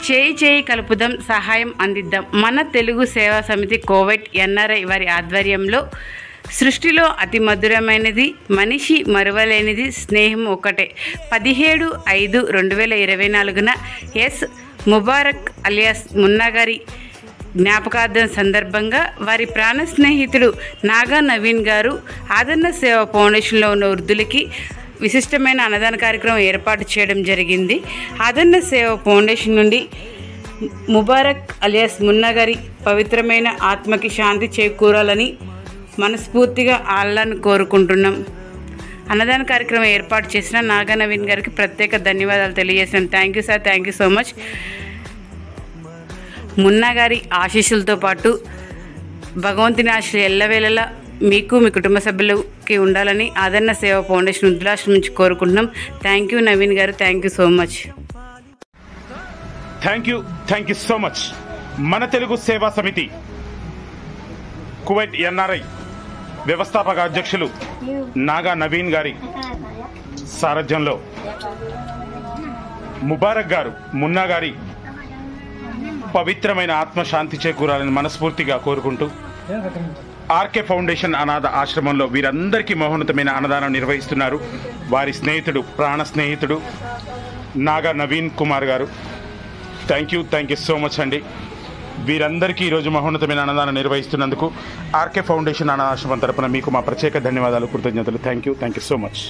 చేయి చేయి కలుపుదాం, సహాయం అందిద్దాం. మన తెలుగు సేవా సమితి కోవెట్ ఎన్ఆర్ఐ వారి ఆధ్వర్యంలో సృష్టిలో అతి మధురమైనది, మనిషి మరువలేనిది స్నేహం ఒకటే. 17/5/2024 ఎస్ ముబారక్ అలియాస్ మున్నా గారి జ్ఞాపకార్థం సందర్భంగా వారి ప్రాణ స్నేహితుడు నాగా నవీన్ గారు ఆదరణ సేవ ఫౌండేషన్లో ఉన్న వృద్ధులకి విశిష్టమైన అన్నదాన కార్యక్రమం ఏర్పాటు చేయడం జరిగింది. ఆదరణ సేవ ఫౌండేషన్ నుండి ముబారక్ అలియాస్ మున్నా గారి పవిత్రమైన ఆత్మకి శాంతి చేకూరాలని మనస్ఫూర్తిగా అల్లాహ్ను కోరుకుంటున్నాం. అన్నదాన కార్యక్రమం ఏర్పాటు చేసిన నాగా నవీన్ గారికి ప్రత్యేక ధన్యవాదాలు తెలియజేసాం. Thank you sir, thank you so much. Munna గారి ఆశీస్సులతో పాటు భగవంతుని ఆశలు ఎల్లవేళలా మీకు మీ కుటుంబ సభ్యులకి ఉండాలని ఆదరణ సేవ ఫౌండేషన్ వృద్ధులాశ్రమం నుంచి కోరుకుంటున్నాం. థ్యాంక్ యూ నవీన్ గారు, thank you so much. Thank you so much. మన తెలుగు సేవా సమితి కువైట్ ఎన్ఆర్ఐ వ్యవస్థాపక అధ్యక్షులు నాగా నవీన్ గారి సారథ్యంలో ముబారక్ గారు మున్నా గారి పవిత్రమైన ఆత్మశాంతి చేకూరాలని మనస్ఫూర్తిగా కోరుకుంటూ ఆర్కే ఫౌండేషన్ అనాథ ఆశ్రమంలో వీరందరికీ మహోన్నతమైన అన్నదానం నిర్వహిస్తున్నారు. వారి స్నేహితుడు, ప్రాణ స్నేహితుడు నాగా నవీన్ కుమార్ గారు. థ్యాంక్ యూ సో మచ్ అండి. వీరందరికీ ఈరోజు మహోన్నతమైన అన్నదానం నిర్వహిస్తున్నందుకు ఆర్కే ఫౌండేషన్ అనాథ ఆశ్రమం తరపున మీకు మా ప్రత్యేక ధన్యవాదాలు, కృతజ్ఞతలు. Thank you so much.